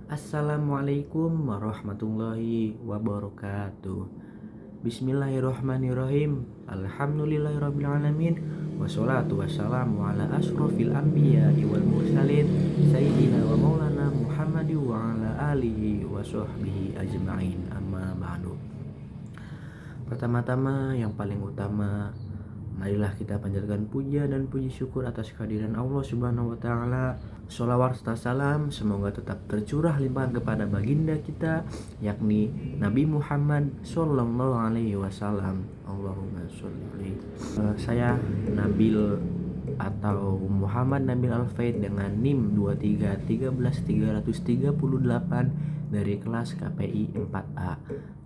Assalamualaikum warahmatullahi wabarakatuh. Bismillahirrahmanirrahim. Alhamdulillahirrabbilalamin. Wassalatu wassalamu ala asrofil anbiya'i wal mursalin Sayyidina wa maulana Muhammadi wa ala alihi wa sahbihi ajma'in. Amma ba'du. Pertama-tama yang paling utama, marilah kita panjatkan puja dan puji syukur atas kehadiran Allah Subhanahu wa taala. Sholawat serta salam semoga tetap tercurah limpahan kepada baginda kita, yakni Nabi Muhammad Sallallahu Alaihi Wasallam. Allahumma sholli alaihi. Saya Nabil atau Muhammad Nabil Al-Faid dengan NIM 2313338 dari kelas KPI 4A.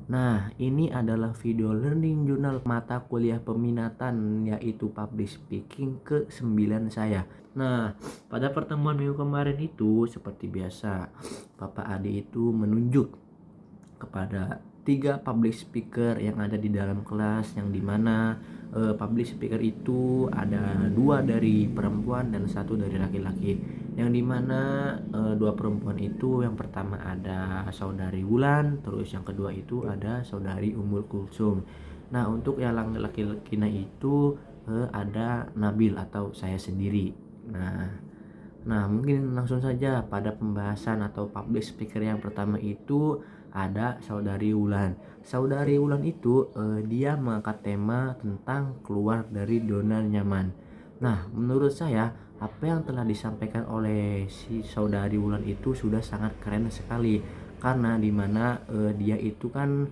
Nah, ini adalah video learning jurnal mata kuliah peminatan, yaitu public speaking ke-9 saya. Nah, pada pertemuan minggu kemarin itu seperti biasa, Bapak Adi itu menunjuk kepada 3 public speaker yang ada di dalam kelas, yang dimana public speaker itu ada 2 dari perempuan dan 1 dari laki-laki, yang dimana 2 perempuan itu yang pertama ada saudari Wulan, terus yang kedua itu ada saudari Ummul Kulsum. Nah, untuk yang laki-lakinya itu ada Nabil atau saya sendiri. Nah, mungkin langsung saja pada pembahasan atau public speaker yang pertama itu ada saudari Wulan. Saudari Wulan itu dia mengangkat tema tentang keluar dari zona nyaman. Nah, menurut saya apa yang telah disampaikan oleh si saudari Wulan itu sudah sangat keren sekali, karena dimana dia itu kan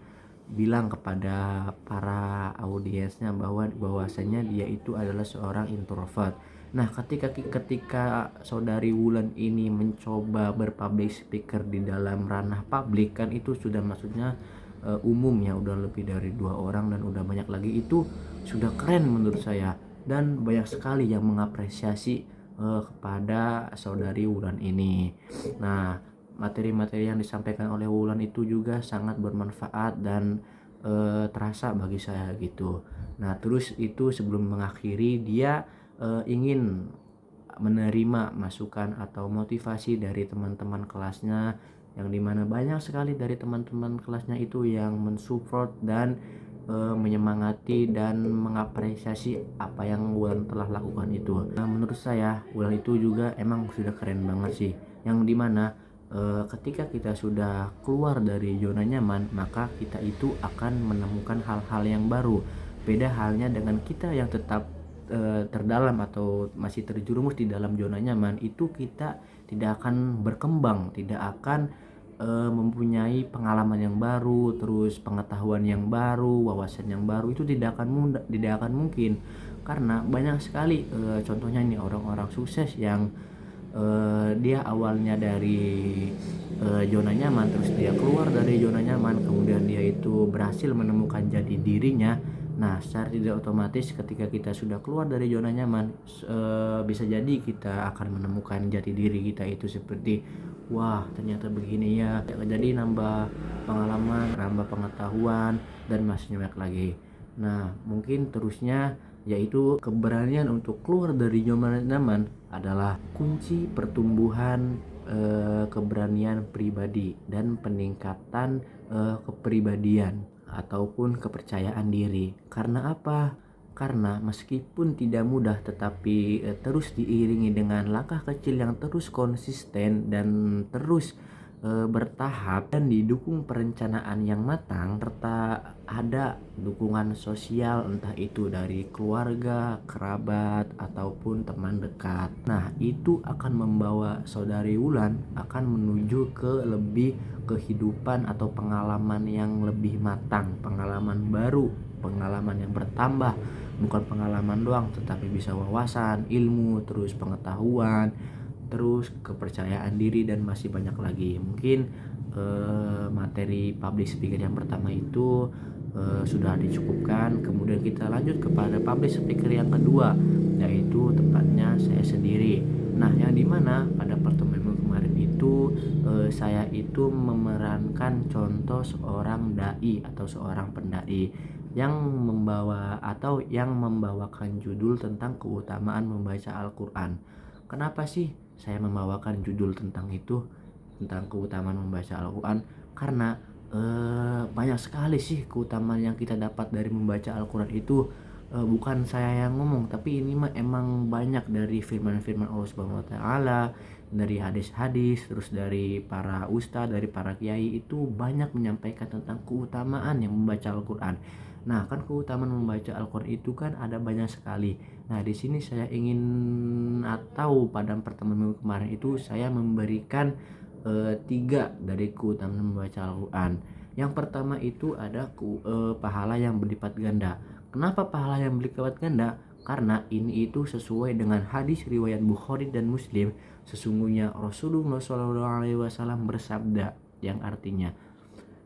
bilang kepada para audiensnya bahwasanya dia itu adalah seorang introvert. Nah, ketika saudari Wulan ini mencoba berpublic speaker di dalam ranah publik, kan itu sudah maksudnya umum ya, udah lebih dari 2 orang dan udah banyak lagi, itu sudah keren menurut saya, dan banyak sekali yang mengapresiasi kepada saudari Wulan ini. Nah, materi-materi yang disampaikan oleh Wulan itu juga sangat bermanfaat dan terasa bagi saya gitu. Nah, terus itu sebelum mengakhiri dia ingin menerima masukan atau motivasi dari teman-teman kelasnya, yang dimana banyak sekali dari teman-teman kelasnya itu yang mensupport dan menyemangati dan mengapresiasi apa yang Wulan telah lakukan itu. Nah, menurut saya Wulan itu juga emang sudah keren banget sih, yang dimana ketika kita sudah keluar dari zona nyaman, maka kita itu akan menemukan hal-hal yang baru. Beda halnya dengan kita yang tetap terdalam atau masih terjerumus di dalam zona nyaman, itu kita tidak akan berkembang, tidak akan mempunyai pengalaman yang baru, terus pengetahuan yang baru, wawasan yang baru, itu tidak akan mungkin, karena banyak sekali contohnya nih orang-orang sukses yang dia awalnya dari zona nyaman, terus dia keluar dari zona nyaman, kemudian dia itu berhasil menemukan jati dirinya. Nah, secara tidak otomatis ketika kita sudah keluar dari zona nyaman, bisa jadi kita akan menemukan jati diri kita itu seperti, wah ternyata begini ya. Jadi nambah pengalaman, nambah pengetahuan, dan masih banyak lagi. Nah, mungkin terusnya yaitu keberanian untuk keluar dari zona nyaman adalah kunci pertumbuhan keberanian pribadi dan peningkatan kepribadian ataupun kepercayaan diri. Karena apa? Karena meskipun tidak mudah, tetapi terus diiringi dengan langkah kecil yang terus konsisten dan terus bertahap, dan didukung perencanaan yang matang, serta ada dukungan sosial entah itu dari keluarga, kerabat, ataupun teman dekat. Nah, itu akan membawa saudari Wulan akan menuju ke lebih kehidupan atau pengalaman yang lebih matang, pengalaman baru, pengalaman yang bertambah, bukan pengalaman doang tetapi bisa wawasan, ilmu, terus pengetahuan, terus kepercayaan diri, dan masih banyak lagi. Mungkin materi public speaker yang pertama itu sudah dicukupkan. Kemudian kita lanjut kepada public speaker yang kedua, yaitu tepatnya saya sendiri. Nah, yang dimana pada pertemuan kemarin itu saya itu memerankan contoh seorang dai atau seorang pendai yang membawakan judul tentang keutamaan membaca Al-Quran. Kenapa sih saya membawakan judul tentang itu? tentang keutamaan membaca Al-Quran karena banyak sekali sih keutamaan yang kita dapat dari membaca Al-Quran itu. Bukan saya yang ngomong, tapi ini mah emang banyak dari firman-firman Allah Subhanahu wa taala, dari hadis-hadis, terus dari para ustadz, dari para kiai itu banyak menyampaikan tentang keutamaan yang membaca Al-Quran. Nah, kan keutamaan membaca Al-Quran itu kan ada banyak sekali. Nah, di sini saya ingin atau pada pertemuan minggu kemarin itu saya memberikan tiga dari keutamaan membaca Al-Quran. Yang pertama itu ada pahala yang berlipat ganda. Kenapa pahala yang berlipat ganda? Karena ini itu sesuai dengan hadis riwayat Bukhari dan Muslim. Sesungguhnya Rasulullah SAW bersabda yang artinya,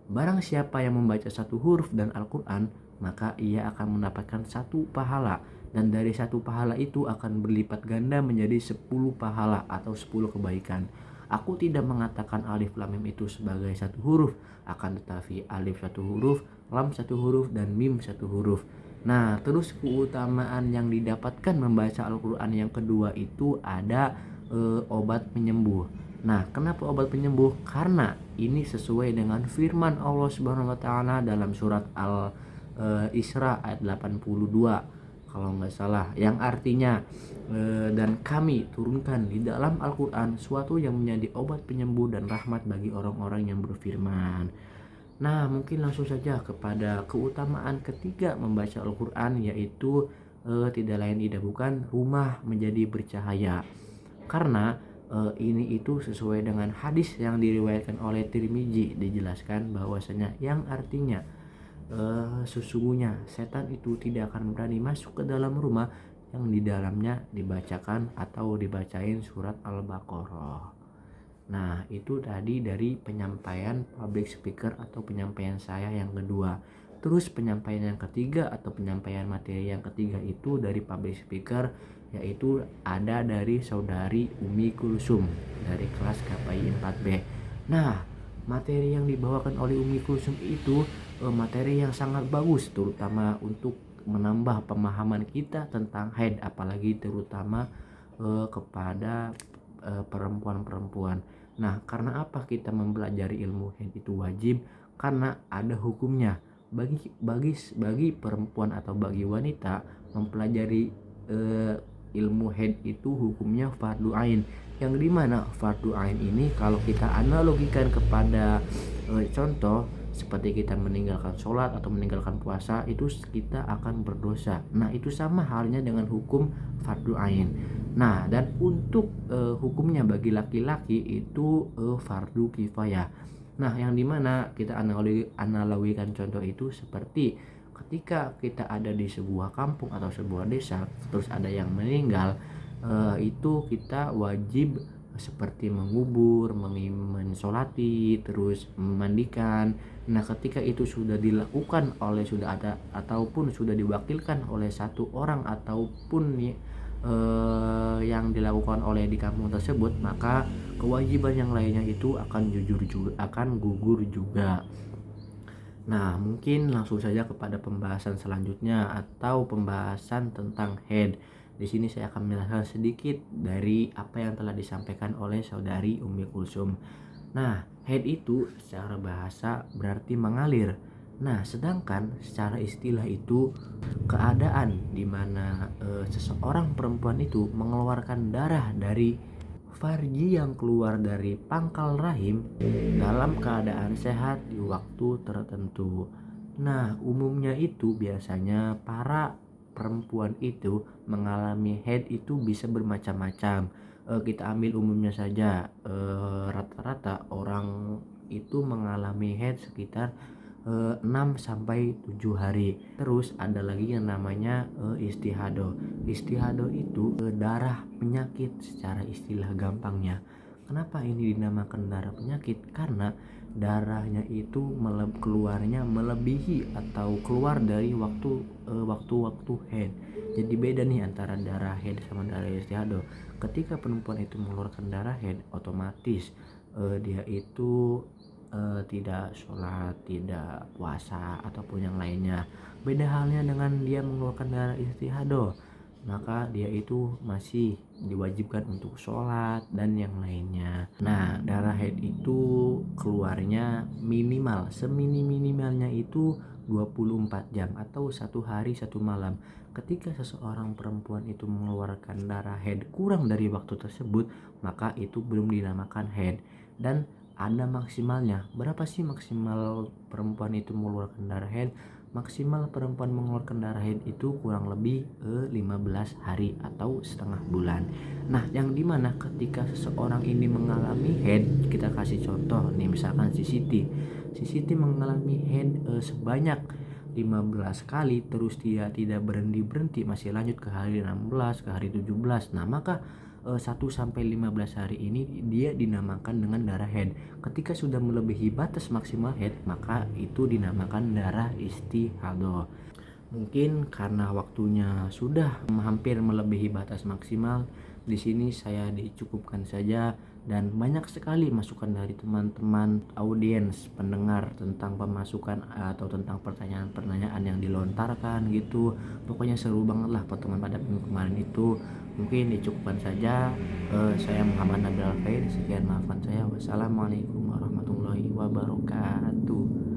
barang siapa yang membaca satu huruf dan Al-Quran, maka ia akan mendapatkan satu pahala. Dan dari satu pahala itu akan berlipat ganda menjadi 10 pahala atau 10 kebaikan. Aku tidak mengatakan alif lam mim itu sebagai satu huruf, akan tetapi alif satu huruf, lam satu huruf, dan mim satu huruf. Nah, terus keutamaan yang didapatkan membaca Al-Quran yang kedua itu ada obat penyembuh. Nah, kenapa obat penyembuh? Karena ini sesuai dengan firman Allah Subhanahu wa taala dalam surat Al-Isra ayat 82 kalau nggak salah, yang artinya dan kami turunkan di dalam Al-Quran suatu yang menjadi obat penyembuh dan rahmat bagi orang-orang yang berfirman. Nah, mungkin langsung saja kepada keutamaan ketiga membaca Al-Quran, yaitu tidak lain tidak bukan rumah menjadi bercahaya. Karena ini itu sesuai dengan hadis yang diriwayatkan oleh Tirmizi, dijelaskan bahwasanya yang artinya sesungguhnya setan itu tidak akan berani masuk ke dalam rumah yang di dalamnya dibacakan atau dibacain surat Al-Baqarah. Nah, itu tadi dari penyampaian public speaker atau penyampaian saya yang kedua. Terus penyampaian yang ketiga atau penyampaian materi yang ketiga itu dari public speaker, yaitu ada dari saudari Umi Kulsum dari kelas KPI 4B. Nah, materi yang dibawakan oleh Umi Kulsum itu materi yang sangat bagus, terutama untuk menambah pemahaman kita tentang haid, apalagi terutama kepada perempuan-perempuan. Nah, karena apa kita mempelajari ilmu haid itu wajib? Karena ada hukumnya. Bagi perempuan atau bagi wanita mempelajari ilmu haid itu hukumnya fardu ain. Yang dimana fardu ain ini kalau kita analogikan kepada contoh seperti kita meninggalkan sholat atau meninggalkan puasa, itu kita akan berdosa. Nah, itu sama halnya dengan hukum fardu ain. Nah, dan untuk hukumnya bagi laki-laki itu fardu kifayah. Nah, yang dimana kita analogikan contoh itu seperti ketika kita ada di sebuah kampung atau sebuah desa, terus ada yang meninggal, itu kita wajib seperti mengubur, mensolati, terus memandikan. Nah, ketika itu sudah dilakukan oleh sudah ada ataupun sudah diwakilkan oleh satu orang ataupun yang dilakukan oleh di kampung tersebut, maka kewajiban yang lainnya itu akan gugur juga. Nah, mungkin langsung saja kepada pembahasan selanjutnya atau pembahasan tentang haid. Di sini saya akan menjelaskan sedikit dari apa yang telah disampaikan oleh saudari Umi Kulsum. Nah, haid itu secara bahasa berarti mengalir. Nah, sedangkan secara istilah itu keadaan di mana seseorang perempuan itu mengeluarkan darah dari farji yang keluar dari pangkal rahim dalam keadaan sehat di waktu tertentu. Nah, umumnya itu biasanya para perempuan itu mengalami haid itu bisa bermacam-macam. Kita ambil umumnya saja, rata-rata orang itu mengalami haid sekitar 6 sampai 7 hari. Terus ada lagi yang namanya istihadah. Istihadah itu darah penyakit secara istilah gampangnya. Kenapa ini dinamakan darah penyakit? Karena darahnya itu keluarnya melebihi atau keluar dari waktu-waktu haid. Jadi beda nih antara darah haid sama darah istihadah. Ketika perempuan itu mengeluarkan darah haid, otomatis dia itu tidak sholat, tidak puasa ataupun yang lainnya. Beda halnya dengan dia mengeluarkan darah istihadah. maka dia itu masih diwajibkan untuk sholat dan yang lainnya. Nah, darah haid itu keluarnya minimal, semini-minimalnya itu 24 jam atau 1 hari 1 malam. Ketika seseorang perempuan itu mengeluarkan darah haid kurang dari waktu tersebut, maka itu belum dinamakan haid. Dan ada maksimalnya. Berapa sih maksimal perempuan itu mengeluarkan darah haid? Maksimal perempuan mengeluarkan darah haid itu kurang lebih 15 hari atau setengah bulan. Nah, yang dimana ketika seseorang ini mengalami haid, kita kasih contoh nih, misalkan si Siti. Si Siti mengalami haid sebanyak 15 kali, terus dia tidak berhenti-berhenti, masih lanjut ke hari 16, ke hari 17. Nah, maka 1 sampai 15 hari ini dia dinamakan dengan darah haid. Ketika sudah melebihi batas maksimal haid, maka itu dinamakan darah istihadah. Mungkin karena waktunya sudah hampir melebihi batas maksimal, di sini saya dicukupkan saja, dan banyak sekali masukan dari teman-teman audiens pendengar tentang pemasukan atau tentang pertanyaan-pertanyaan yang dilontarkan gitu. Pokoknya seru banget lah pertemuan pada minggu kemarin itu. Mungkin dicukupkan saja. Saya Muhammad Nabil Alfaid. Sekian, maafkan saya. Wassalamualaikum warahmatullahi wabarakatuh.